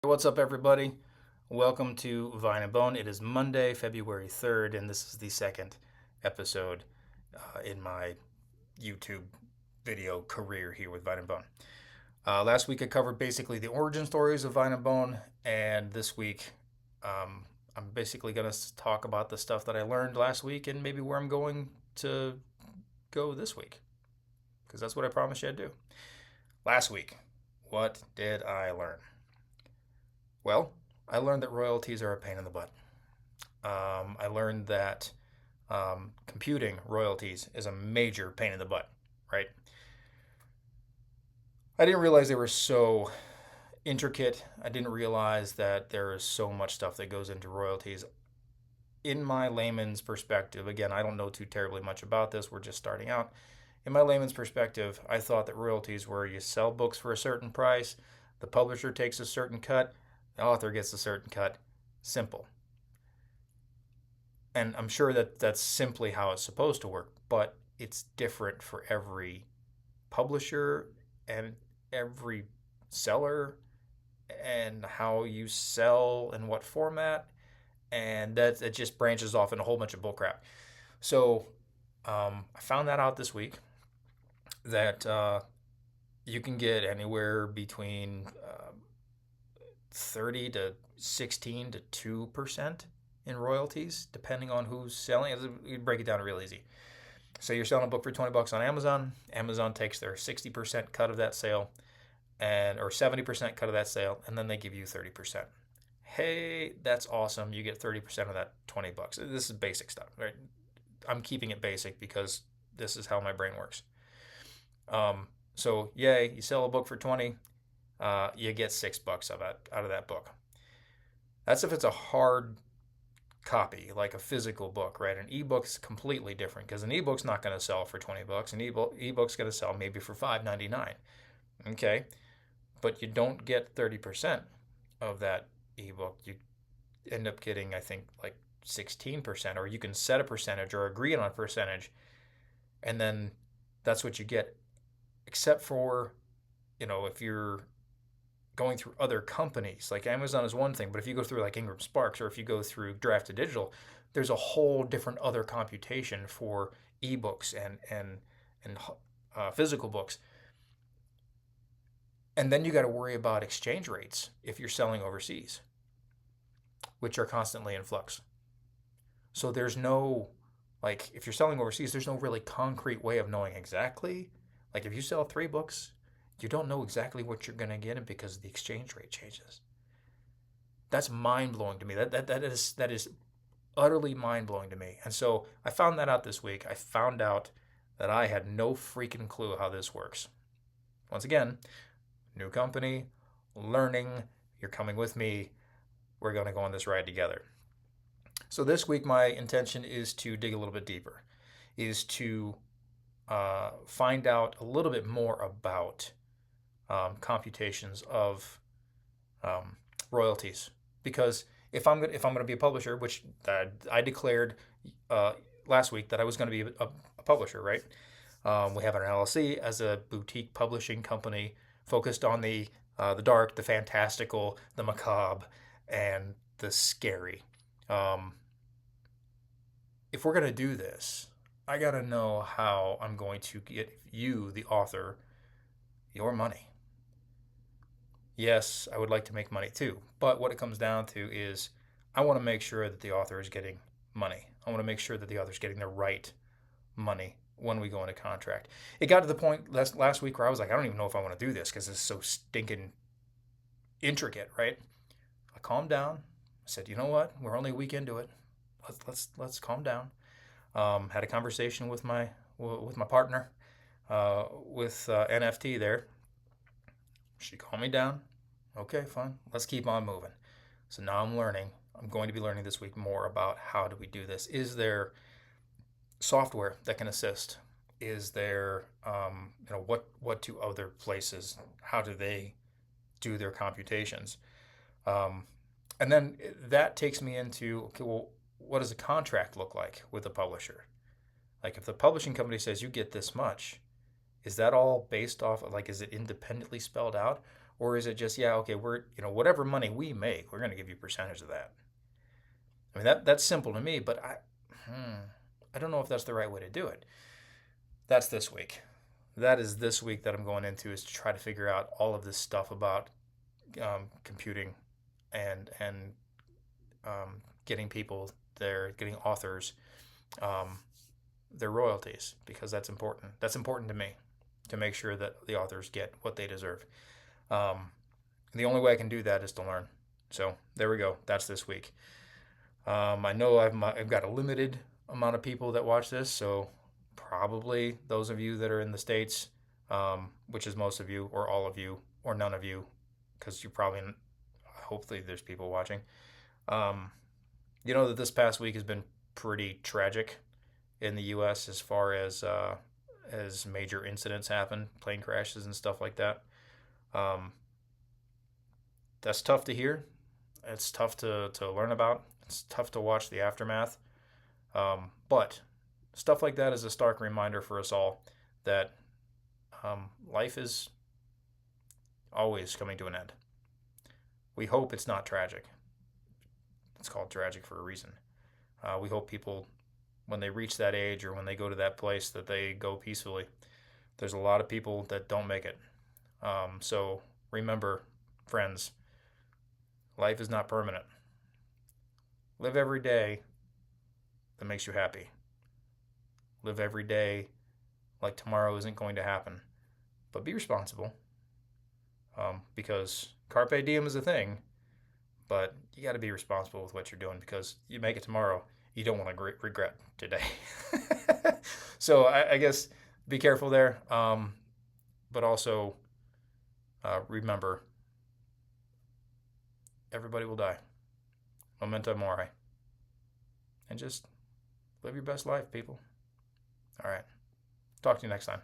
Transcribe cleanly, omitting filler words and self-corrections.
What's up, everybody? Welcome to Vine and Bone. It is Monday, February 3rd, and this is the second episode in my YouTube video career here with Vine and Bone. Last week I covered basically the origin stories of Vine and Bone, and this week I'm basically going to talk about the stuff that I learned last week and maybe where I'm going to go this week, because that's what I promised you I'd do. Last week, what did I learn? Well, I learned that royalties are a pain in the butt. I learned that computing royalties is a major pain in the butt, right? I didn't realize they were so intricate. I didn't realize that there is so much stuff that goes into royalties. In my layman's perspective, again, I don't know too terribly much about this. We're just starting out. In my layman's perspective, I thought that royalties were you sell books for a certain price, the publisher takes a certain cut, the author gets a certain cut. Simple. And I'm sure that that's simply how it's supposed to work, but it's different for every publisher and every seller and how you sell and what format. And that it just branches off in a whole bunch of bullcrap. So I found that out this week that you can get anywhere between 30 to 16 to 2% in royalties, depending on who's selling it. You break it down real easy. So you're selling a book for $20 on Amazon. Amazon takes their 60% cut of that sale, or 70% cut of that sale, and then they give you 30%. Hey, that's awesome. You get 30% of that $20. This is basic stuff, right? I'm keeping it basic because this is how my brain works. So yay, you sell a book for 20, you get $6 out of that book. That's if it's a hard copy, like a physical book, right? An ebook's completely different because an ebook's not going to sell for $20. An ebook's going to sell maybe for $5.99. Okay, but you don't get 30% of that ebook. You end up getting, I think, like 16%, or you can set a percentage or agree on a percentage, and then that's what you get. Except for, if you're going through other companies, like Amazon is one thing, but if you go through like Ingram Sparks or if you go through Draft to Digital, there's a whole different other computation for ebooks and physical books. And then you got to worry about exchange rates if you're selling overseas, which are constantly in flux. So there's no, like, if you're selling overseas, there's no really concrete way of knowing exactly. Like, if you sell 3 books, you don't know exactly what you're going to get because the exchange rate changes. That's mind-blowing to me. That is utterly mind-blowing to me. And so I found that out this week. I found out that I had no freaking clue how this works. Once again, new company, learning, you're coming with me. We're going to go on this ride together. So this week my intention is to dig a little bit deeper, is to find out a little bit more about computations of royalties. Because if I'm going to be a publisher, which I declared last week that I was going to be a publisher, right? We have an LLC as a boutique publishing company focused on the dark, the fantastical, the macabre, and the scary. If we're going to do this, I got to know how I'm going to get you, the author, your money. Yes, I would like to make money too, but what it comes down to is I want to make sure that the author is getting money. I want to make sure that the author is getting the right money when we go into contract. It got to the point last week where I was like, I don't even know if I want to do this because it's so stinking intricate, right? I calmed down. I said, you know what? We're only a week into it. Let's calm down. Had a conversation with my partner, with NFT there. She calmed me down. Okay, fine. Let's keep on moving. So now I'm learning. I'm going to be learning this week more about how do we do this. Is there software that can assist? Is there, what do other places? How do they do their computations? And then that takes me into, okay, well, what does a contract look like with a publisher? Like if the publishing company says you get this much, is that all based off of, like, is it independently spelled out? Or is it just, yeah, okay, whatever money we make, we're going to give you a percentage of that. I mean, that's simple to me, but I don't know if that's the right way to do it. That's this week. That is this week that I'm going into, is to try to figure out all of this stuff about computing and getting people getting authors um, their royalties, because that's important. That's important to me, to make sure that the authors get what they deserve. Um, the only way I can do that is to learn. So there we go. That's this week. I know I've got a limited amount of people that watch this, so probably those of you that are in the States, which is most of you, or all of you, or none of you, because you probably, hopefully, there's people watching. Um, you know that this past week has been pretty tragic in the U.S. As major incidents happen, plane crashes and stuff like that. Um, that's tough to hear. It's tough to learn about. It's tough to watch the aftermath. But stuff like that is a stark reminder for us all that life is always coming to an end. We hope it's not tragic. It's called tragic for a reason. We hope people, when they reach that age or when they go to that place, that they go peacefully. There's a lot of people that don't make it. So remember, friends, life is not permanent. Live every day that makes you happy. Live every day like tomorrow isn't going to happen. But be responsible, because carpe diem is a thing, but you got to be responsible with what you're doing, because you make it tomorrow, you don't want to regret today. So I guess be careful there, but also remember, everybody will die. Memento mori. And just live your best life, people. All right. Talk to you next time.